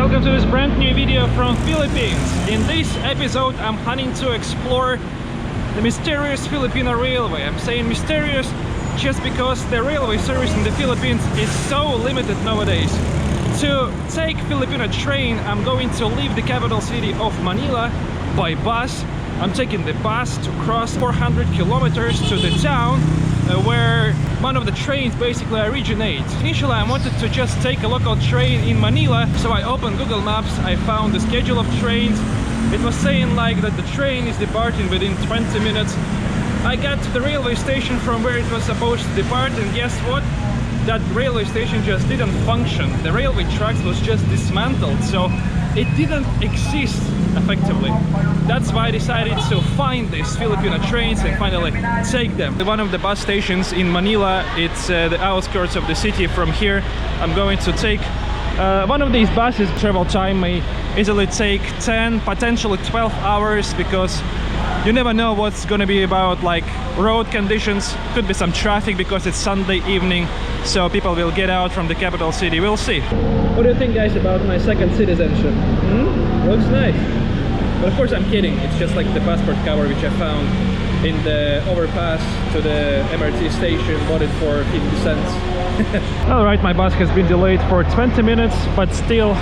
welcome to this brand new video from Philippines. In this episode I'm planning to explore the mysterious Filipino Railway. I'm saying mysterious just because the railway service in the Philippines is so limited nowadays. To take Filipino train, I'm going to leave the capital city of Manila by bus. I'm taking the bus to cross 400 kilometers to the town where one of the trains basically originates. Initially I wanted to just take a local train in Manila, so I opened Google Maps, I found the schedule of trains. It was saying like that the train is departing within 20 minutes. I got to the railway station from where it was supposed to depart, and guess what? That railway station just didn't function. The railway tracks was just dismantled, so it didn't exist effectively. That's why I decided to find these Filipino trains and finally take them. One of the bus stations in Manila, it's the outskirts of the city. From here I'm going to take one of these buses. Travel time may easily take 10, potentially 12 hours, because you never know what's going to be about, like road conditions. Could be some traffic because it's Sunday evening, so people will get out from the capital city. We'll see. What do you think, guys, about my second citizenship? Looks nice. But of course I'm kidding. It's just like the passport cover which I found in the overpass to the MRT station. Bought it for 50 cents. Alright, my bus has been delayed for 20 minutes, but still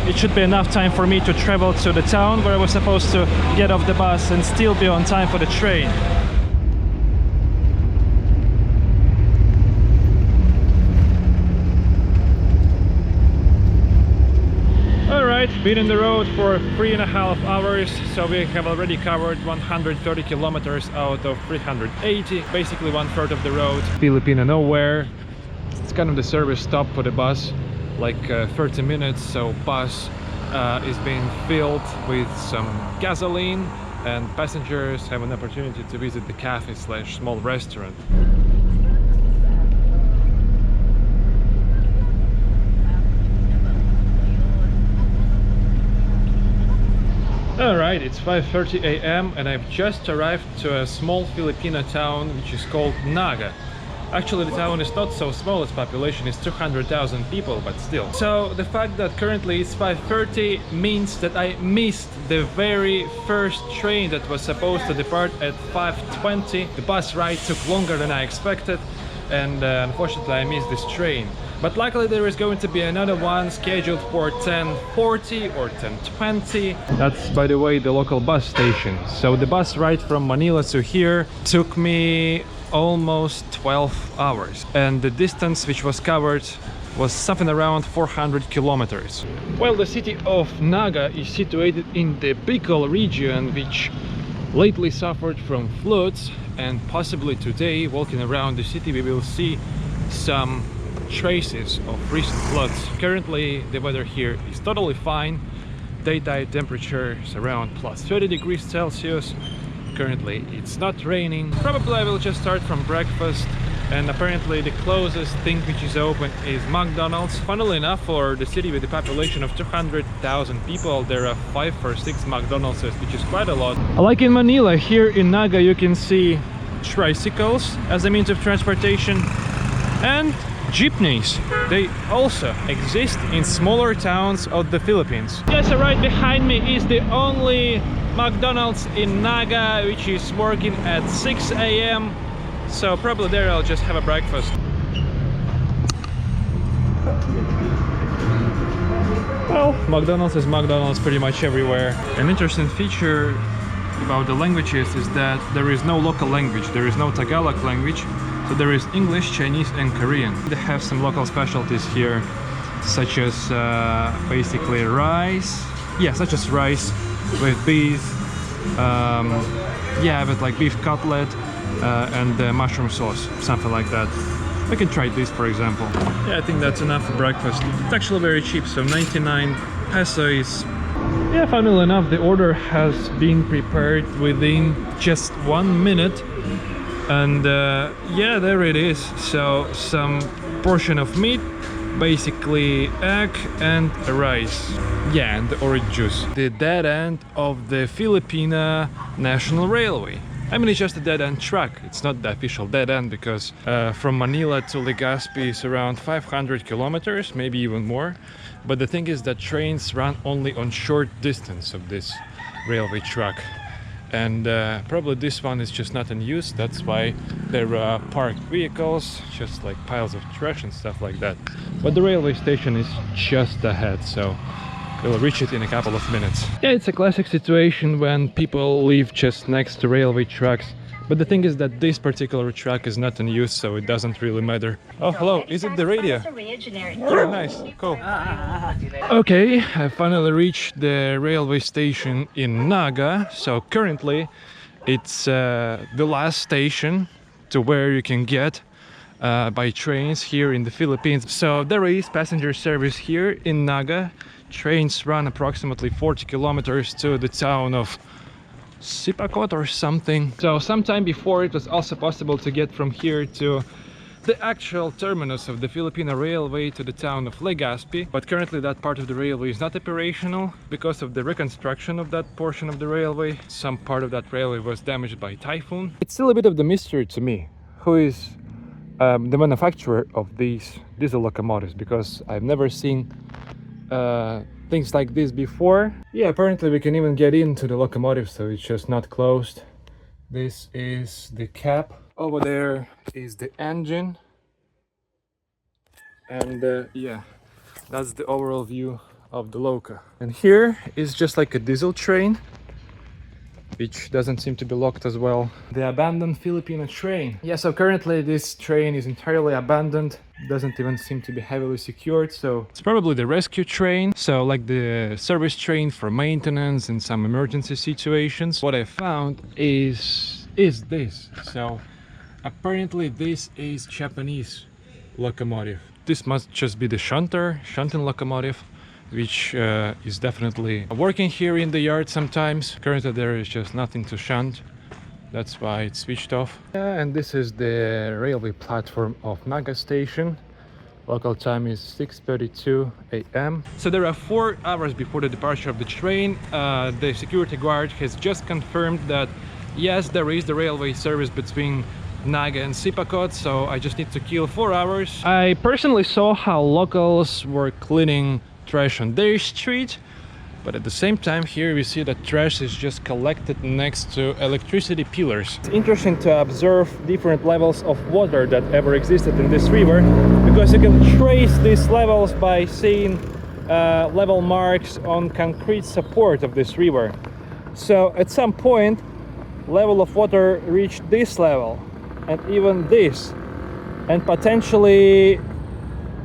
it should be enough time for me to travel to the town where I was supposed to get off the bus and still be on time for the train. Alright, been in the road for 3.5 hours, so we have already covered 130 kilometers out of 380, basically 1/3 of the road. Filipino nowhere. It's kind of the service stop for the bus, like 30 minutes, so bus is being filled with some gasoline and passengers have an opportunity to visit the cafe slash small restaurant. Alright, it's 5:30 a.m. and I've just arrived to a small Filipino town which is called Naga. Actually, the town is not so small, its population is 200,000 people, but still. So the fact that currently it's 5:30 means that I missed the very first train that was supposed to depart at 5:20. The bus ride took longer than I expected, and unfortunately I missed this train. But luckily there is going to be another one scheduled for 10:40 or 10:20. That's, by the way, the local bus station. So the bus ride from Manila to here took me almost 12 hours. And the distance which was covered was something around 400 kilometers. Well, the city of Naga is situated in the Bicol region, which lately suffered from floods, and possibly today, walking around the city, we will see some traces of recent floods. Currently the weather here is totally fine. Daytime temperature is around plus 30 degrees Celsius. Currently it's not raining. Probably I will just start from breakfast, and apparently the closest thing which is open is McDonald's. Funnily enough, for the city with a population of 200,000 people, there are 5 or 6 McDonald's, which is quite a lot. Like in Manila, here in Naga you can see tricycles as a means of transportation, and jeepneys. They also exist in smaller towns of the Philippines. Just right behind me is the only McDonald's in Naga which is working at 6 a.m. So probably there I'll just have a breakfast. Well, McDonald's is McDonald's pretty much everywhere. An interesting feature about the languages is that there is no local language. There is no Tagalog language. So there is English, Chinese and Korean. They have some local specialties here, such as basically rice. Yeah, such as rice with beef. Yeah, with like beef cutlet and mushroom sauce, something like that. We can try this, for example. Yeah, I think that's enough for breakfast. It's actually very cheap, so 99 pesos. Yeah, funnily enough, the order has been prepared within just 1 minute. And yeah, there it is. So some portion of meat, basically egg and rice. Yeah, and the orange juice. The dead end of the Philippino National Railway. I mean, it's just a dead-end track. It's not the official dead end because from Manila to Legazpi is around 500 kilometers, maybe even more. But the thing is that trains run only on short distance of this railway track. And probably this one is just not in use. That's why there are parked vehicles, just like piles of trash and stuff like that. But the railway station is just ahead, so we'll reach it in a couple of minutes. Yeah, it's a classic situation when people live just next to railway tracks. But the thing is that this particular track is not in use, so it doesn't really matter. Oh, hello, is it the radio? Very nice, cool. Okay, I finally reached the railway station in Naga. So currently it's the last station to where you can get by trains here in the Philippines. So there is passenger service here in Naga. Trains run approximately 40 kilometers to the town of Sipocot or something. So sometime before it was also possible to get from here to the actual terminus of the Filipino Railway to the town of Legazpi, but currently that part of the railway is not operational because of the reconstruction of that portion of the railway. Some part of that railway was damaged by typhoon. It's still a bit of the mystery to me who is the manufacturer of these diesel locomotives, because I've never seen things like this before. Yeah, apparently we can even get into the locomotive, so it's just not closed. This is the cab. Over there is the engine. And yeah, that's the overall view of the loco. And here is just like a diesel train, which doesn't seem to be locked as well. The abandoned Filipino train. Yeah, so currently this train is entirely abandoned. Doesn't even seem to be heavily secured, so it's probably the rescue train, so like the service train for maintenance and some emergency situations. What I found is this. So apparently this is Japanese locomotive. This must just be the shunting locomotive, which is definitely working here in the yard sometimes. Currently there is just nothing to shunt. That's why it's switched off. And this is the railway platform of Naga station. Local time is 6:32 a.m. So there are 4 hours before the departure of the train. The security guard has just confirmed that yes, there is the railway service between Naga and Sipocot, so I just need to kill 4 hours. I personally saw how locals were cleaning trash on their street. But at the same time, here we see that trash is just collected next to electricity pillars. It's interesting to observe different levels of water that ever existed in this river, because you can trace these levels by seeing level marks on concrete support of this river. So at some point, level of water reached this level, and even this, and potentially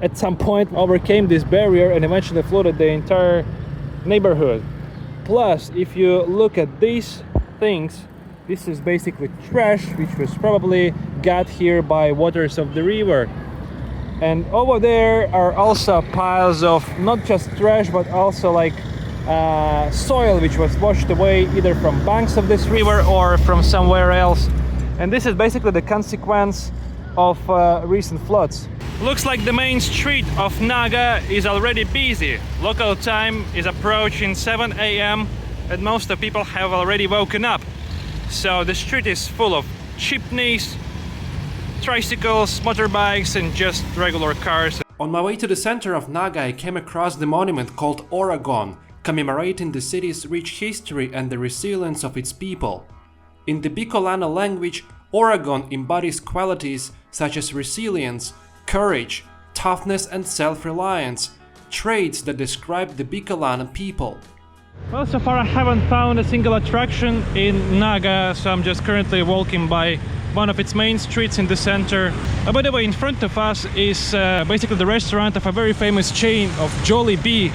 at some point overcame this barrier and eventually flooded the entire neighborhood. Plus, if you look at these things, this is basically trash which was probably got here by waters of the river. And over there are also piles of not just trash but also like soil which was washed away either from banks of this river or from somewhere else. And this is basically the consequence of recent floods. Looks like the main street of Naga is already busy. Local time is approaching 7 a.m. and most of the people have already woken up. So the street is full of jeepneys, tricycles, motorbikes and just regular cars. On my way to the center of Naga, I came across the monument called Oregon, commemorating the city's rich history and the resilience of its people. In the Bicolano language, Oregon embodies qualities such as resilience, courage, toughness and self-reliance, traits that describe the Bicolano people. Well, so far I haven't found a single attraction in Naga, so I'm just currently walking by one of its main streets in the center. By the way, in front of us is basically the restaurant of a very famous chain of Jollibee.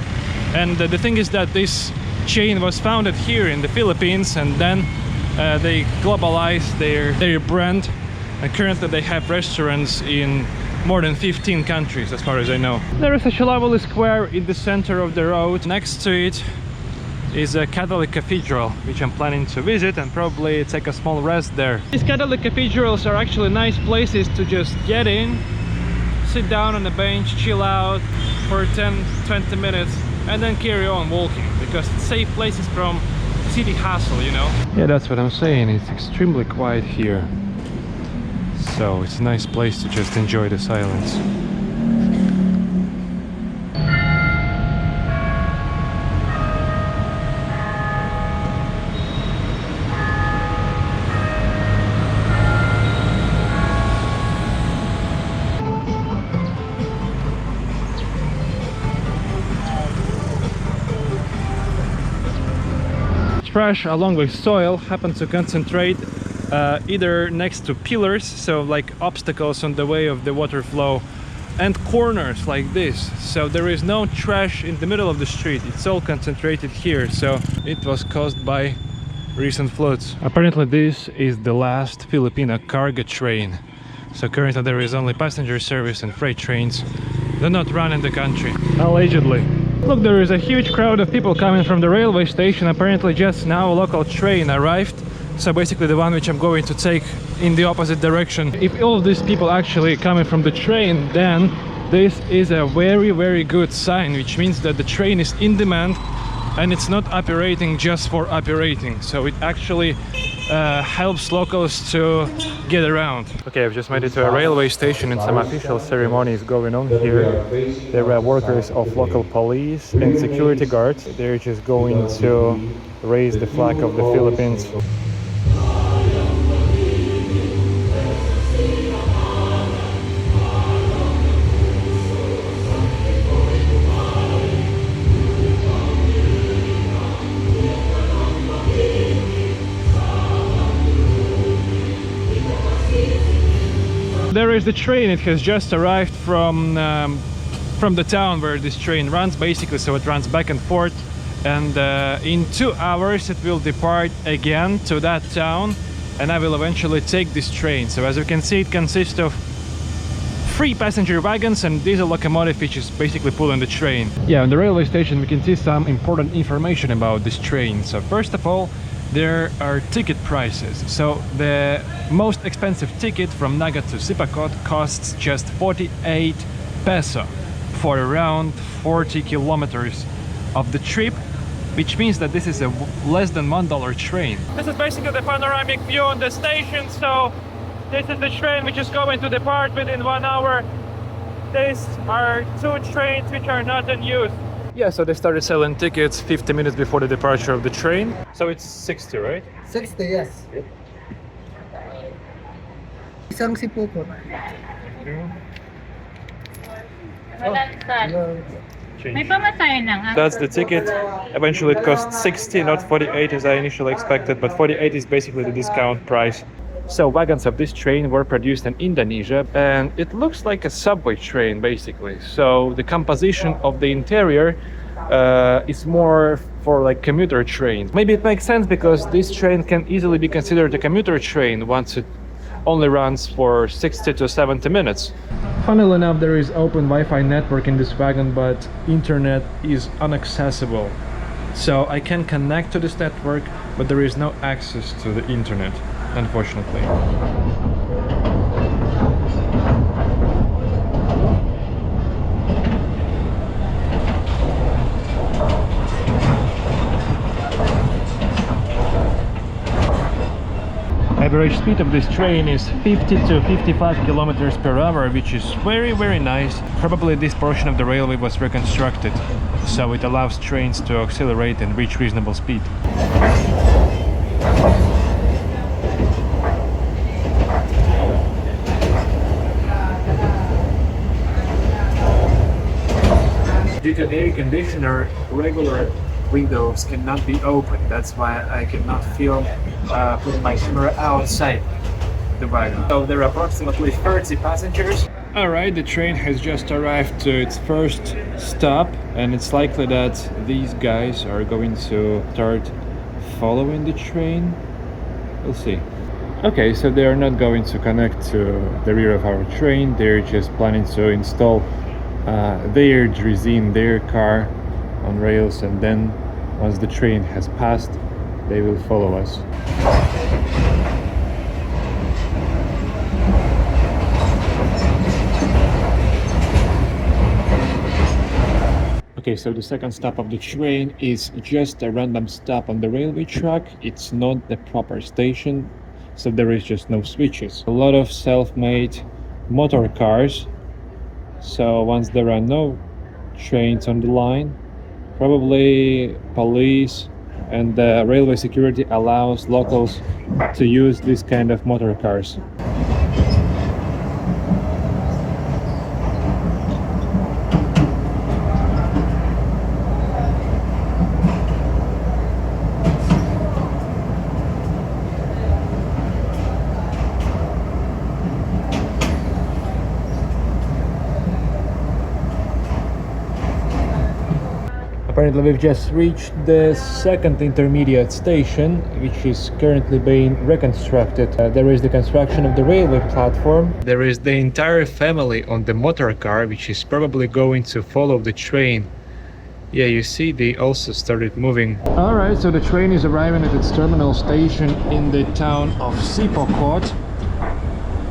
And the thing is that this chain was founded here in the Philippines, and then they globalized their brand, and currently they have restaurants in more than 15 countries as far as I know. There is a lovely square in the center of the road. Next to it is a Catholic cathedral, which I'm planning to visit and probably take a small rest there. These Catholic cathedrals are actually nice places to just get in, sit down on a bench, chill out for 10-20 minutes and then carry on walking, because it's safe places from city hustle, you know? Yeah, that's what I'm saying. It's extremely quiet here. So it's a nice place to just enjoy the silence. trash along with soil happen to concentrate either next to pillars, so like obstacles on the way of the water flow, and corners like this. So there is no trash in the middle of the street, it's all concentrated here. So it was caused by recent floods. Apparently this is the last Filipino cargo train. So currently there is only passenger service, and freight trains do not run in the country, allegedly. Look, there is a huge crowd of people coming from the railway station. Apparently just now a local train arrived. So basically the one which I'm going to take in the opposite direction. If all of these people actually coming from the train, then this is a very good sign, which means that the train is in demand and it's not operating just for operating. So it actually helps locals to get around. Okay, I've just made it to a railway station and some official ceremony is going on here. There are workers of local police and security guards. They're just going to raise the flag of the Philippines. There is the train. It has just arrived from the town where this train runs, basically. So it runs back and forth, and in 2 hours it will depart again to that town, and I will eventually take this train. So as you can see, it consists of 3 passenger wagons and diesel locomotive, which is basically pulling the train. Yeah, on the railway station we can see some important information about this train. So first of all, there are ticket prices. So the most expensive ticket from Naga to Sipocot costs just 48 peso for around 40 kilometers of the trip, which means that this is a less than $1 train. This is basically the panoramic view on the station. So this is the train which is going to depart within 1 hour. These are 2 trains which are not in use. Yeah, so they started selling tickets 50 minutes before the departure of the train. So it's 60, right? 60, yes. Isang Sipocot. That's the ticket. Eventually it cost 60, not 48 as I initially expected, but 48 is basically the discount price. So wagons of this train were produced in Indonesia, and it looks like a subway train basically. So the composition of the interior is more for like commuter trains. Maybe it makes sense because this train can easily be considered a commuter train once it only runs for 60 to 70 minutes. Funnily enough, there is open Wi-Fi network in this wagon, but internet is inaccessible. So I can connect to this network, but there is no access to the internet, unfortunately. Average speed of this train is 50 to 55 kilometers per hour, which is very nice. Probably this portion of the railway was reconstructed, so it allows trains to accelerate and reach reasonable speed. Due to air conditioner, regular windows cannot be opened. That's why I cannot film putting my camera outside the wagon. So there are approximately 30 passengers. Alright, the train has just arrived to its first stop, and it's likely that these guys are going to start following the train. We'll see. Okay, so they are not going to connect to the rear of our train. They're just planning to install their drizine, their car on rails, and then once the train has passed, they will follow us. Okay, so the second stop of the train is just a random stop on the railway track. It's not the proper station, so there is just no switches. A lot of self-made motor cars. So once there are no trains on the line, probably police and the railway security allows locals to use this kind of motor cars. Apparently we've just reached the second intermediate station, which is currently being reconstructed. There is the construction of the railway platform. There is the entire family on the motor car, which is probably going to follow the train. Yeah, you see, they also started moving. Alright, so the train is arriving at its terminal station in the town of Sipocot.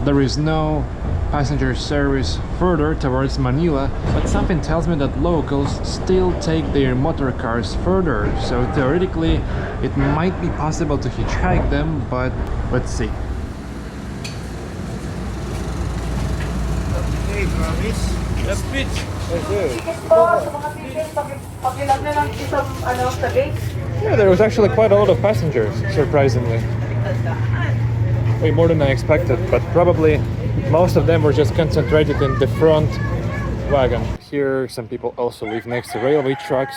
There is no passenger service further towards Manila, but something tells me that locals still take their motor cars further, so theoretically it might be possible to hitchhike them, but let's see. Okay, promise. The pitch. Yeah, there was actually quite a lot of passengers, surprisingly. Way more than I expected, but probably most of them were just concentrated in the front wagon. Here some people also live next to railway tracks.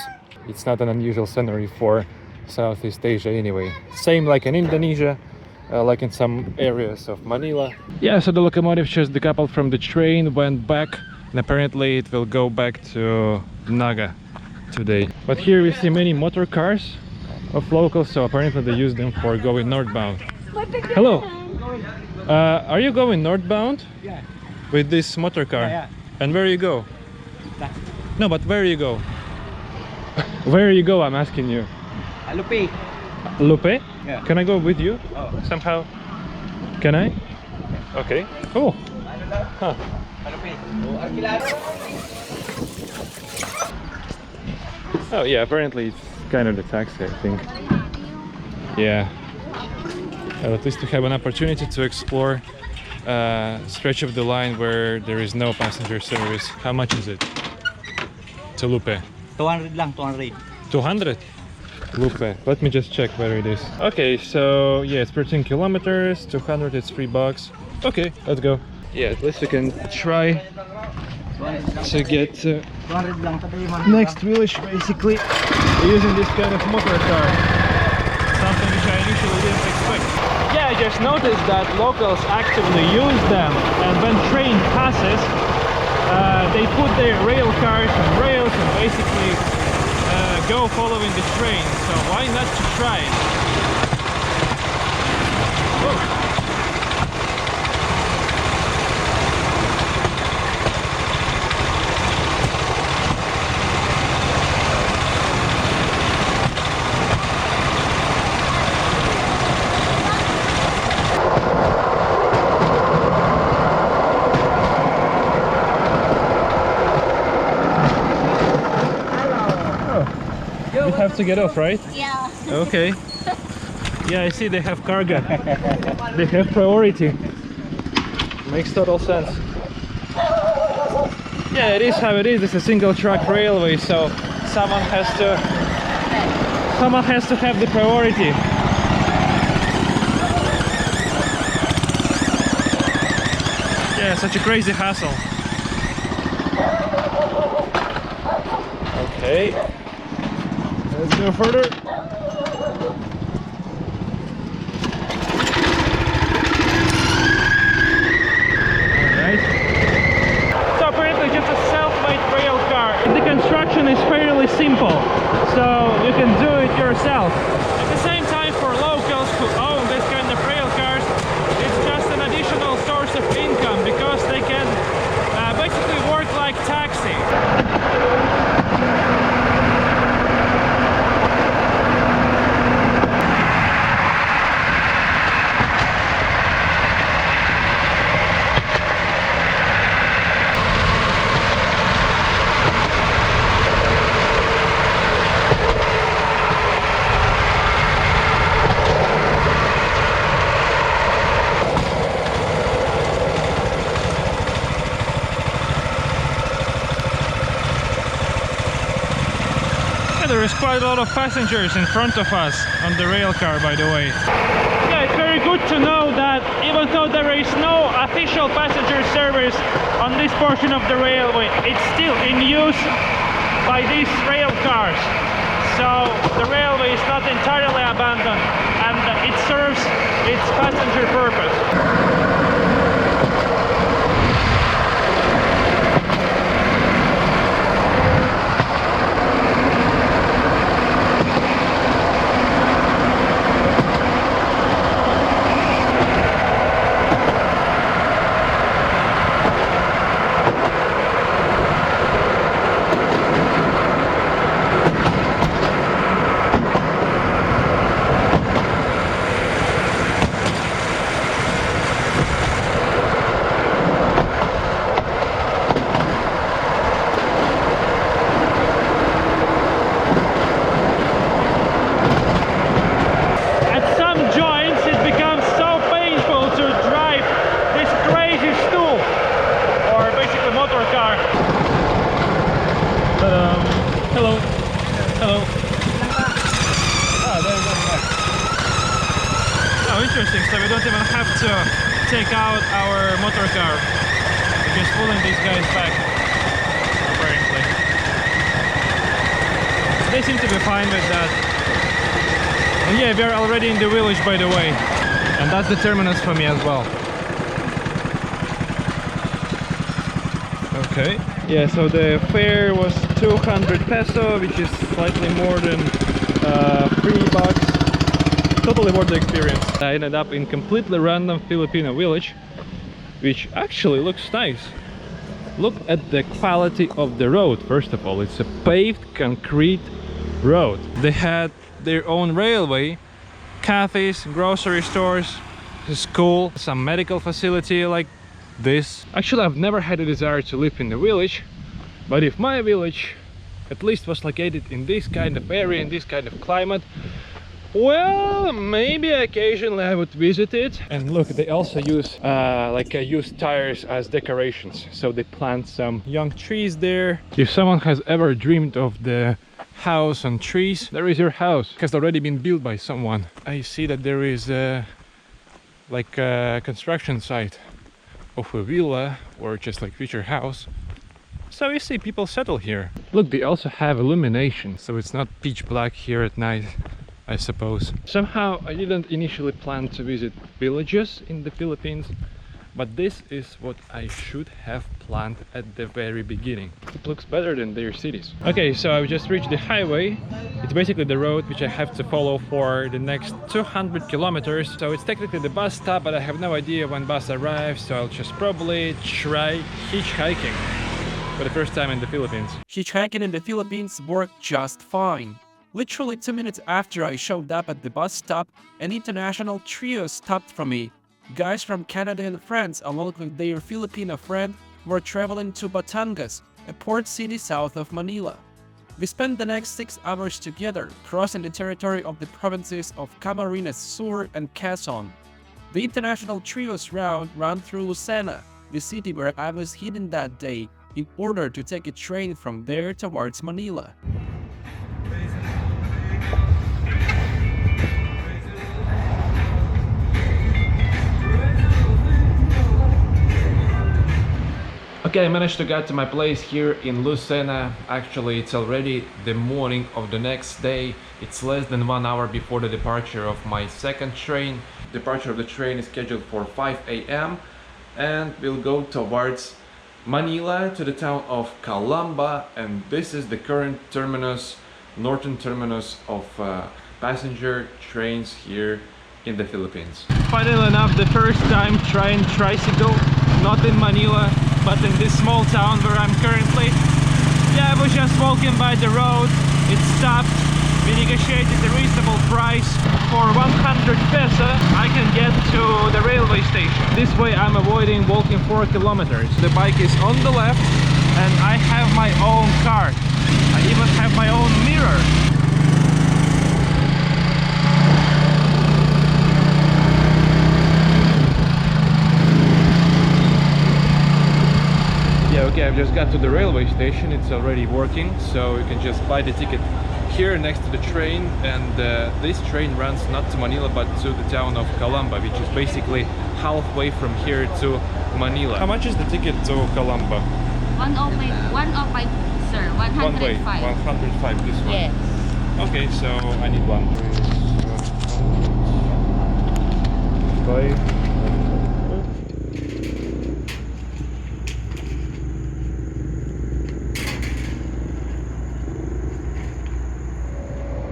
It's not an unusual scenery for Southeast Asia anyway. Same like in Indonesia, like in some areas of Manila. Yeah, so the locomotive just decoupled from the train, went back, and apparently it will go back to Naga today. But here we see many motor cars of locals, so apparently they use them for going northbound. Hello! Are you going northbound? Yeah. With this motor car? Yeah. And where you go? No, but where you go? Where you go, I'm asking you. Lupe. Lupe? Yeah. Can I go with you? Oh. Somehow? Can I? Okay, cool. Huh. Oh yeah, apparently it's kind of the taxi, I think. Yeah. At least to have an opportunity to explore a stretch of the line where there is no passenger service. How much is it to Lupe? 200 lang, 200. 200? Lupe. Let me just check where it is. Okay, so yeah, it's 13 kilometers, 200, it's $3. Okay, let's go. Yeah, at least we can try to get to 200 lang, next village, basically using this kind of motor car. Something which I initially didn't expect. Yeah, I just noticed that locals actively use them, and when train passes, they put their rail cars on rails and basically go following the train. So why not to try it? Whoa. You have to get off, right? Yeah. Okay. Yeah, I see they have cargo. They have priority. Makes total sense. Yeah, it is how it is. It's a single track railway, so someone has to have the priority. Yeah, such a crazy hassle. Okay. Let's go further. Alright. So apparently just a self-made rail car. The construction is fairly simple, so you can do it yourself. At the same time, for locals who own this kind of rail cars, it's just an additional source of income because they can basically work like taxi. There is quite a lot of passengers in front of us on the rail car, by the way. Yeah, it's very good to know that even though there is no official passenger service on this portion of the railway, it's still in use by these rail cars. So the railway is not entirely abandoned and it serves its passenger purpose. Hello. Oh, interesting. So we don't even have to take out our motor car. We're just pulling these guys back, apparently. They seem to be fine with that. And yeah, we are already in the village, by the way. And that's the terminus for me as well. Okay. Yeah, so the fare was 200 peso, which is slightly more than $3. Totally worth the experience. I ended up in completely random Filipino village, which actually looks nice. Look at the quality of the road. First of all, it's a paved concrete road. They had their own railway, cafes, grocery stores, a school, some medical facility like this. Actually, I've never had a desire to live in the village, but if my village at least was located in this kind of area, in this kind of climate, well, maybe occasionally I would visit it. And look, they also use used tires as decorations, so they plant some young trees there. If someone has ever dreamed of the house on trees, there is your house. It has already been built by someone. I see that there is a construction site of a villa or just like future house. So you see people settle here. Look, they also have illumination, so it's not pitch black here at night, I suppose. Somehow I didn't initially plan to visit villages in the Philippines, but this is what I should have planned at the very beginning. It looks better than their cities. Okay, so I've just reached the highway. It's basically the road which I have to follow for the next 200 kilometers. So it's technically the bus stop, but I have no idea when bus arrives, so I'll just probably try hitchhiking for the first time in the Philippines. Hitchhiking in the Philippines worked just fine. Literally 2 minutes after I showed up at the bus stop, an international trio stopped for me. Guys from Canada and France, along with their Filipino friend, were traveling to Batangas, a port city south of Manila. We spent the next 6 hours together, crossing the territory of the provinces of Camarines Sur and Quezon. The international trio's route ran through Lucena, the city where I was hidden that day, in order to take a train from there towards Manila. Okay, I managed to get to my place here in Lucena. Actually, it's already the morning of the next day. It's less than 1 hour before the departure of my second train. Departure of the train is scheduled for 5 a.m. and we'll go towards Manila, to the town of Calamba, and this is the current terminus, northern terminus of passenger trains here in the Philippines. Finally enough, the first time trying tricycle, not in Manila, but in this small town where I'm currently. Yeah, I was just walking by the road, it stopped, we negotiated a reasonable price. For 100 peso, I can get to the railway station. This way I'm avoiding walking 4 kilometers. The bike is on the left, and I have my own car. I even have my own mirror. Yeah, okay, I've just got to the railway station. It's already working, so you can just buy the ticket here next to the train, and this train runs not to Manila but to the town of Calamba, which is basically halfway from here to Manila. How much is the ticket to Calamba? 105, sir. 105. One way, 105 this one. Yes. Okay, so I need one. 5.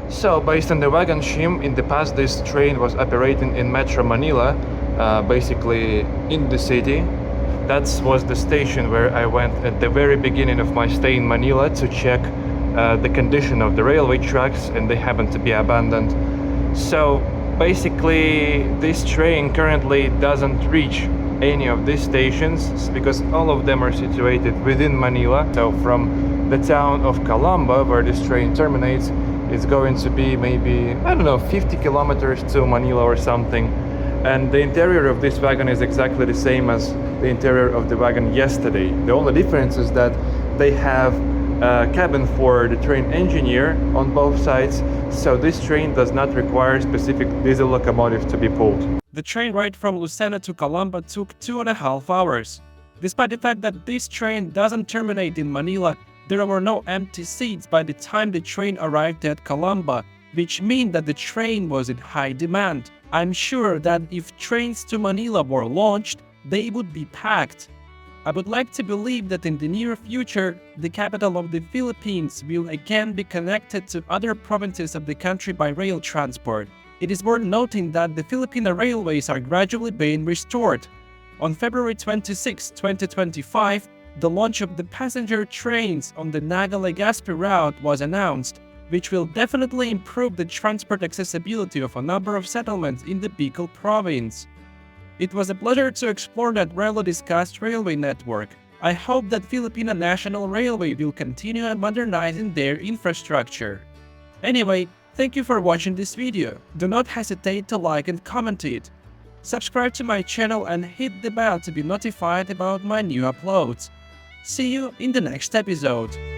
So, based on the wagon scheme, in the past this train was operating in Metro Manila, basically in the city. That was the station where I went at the very beginning of my stay in Manila to check the condition of the railway tracks, and they happen to be abandoned. So basically this train currently doesn't reach any of these stations because all of them are situated within Manila. So from the town of Calamba, where this train terminates, it's going to be maybe, I don't know, 50 kilometers to Manila or something. And the interior of this wagon is exactly the same as the interior of the wagon yesterday. The only difference is that they have cabin for the train engineer on both sides, so this train does not require specific diesel locomotive to be pulled. The train ride from Lucena to Calamba took 2.5 hours. Despite the fact that this train doesn't terminate in Manila, there were no empty seats by the time the train arrived at Calamba, which means that the train was in high demand. I'm sure that if trains to Manila were launched, they would be packed. I would like to believe that in the near future, the capital of the Philippines will again be connected to other provinces of the country by rail transport. It is worth noting that the Filipino railways are gradually being restored. On February 26, 2025, the launch of the passenger trains on the Naga-Legazpi route was announced, which will definitely improve the transport accessibility of a number of settlements in the Bicol province. It was a pleasure to explore that rarely discussed railway network. I hope that Filipino National Railway will continue modernizing their infrastructure. Anyway, thank you for watching this video. Do not hesitate to like and comment it. Subscribe to my channel and hit the bell to be notified about my new uploads. See you in the next episode.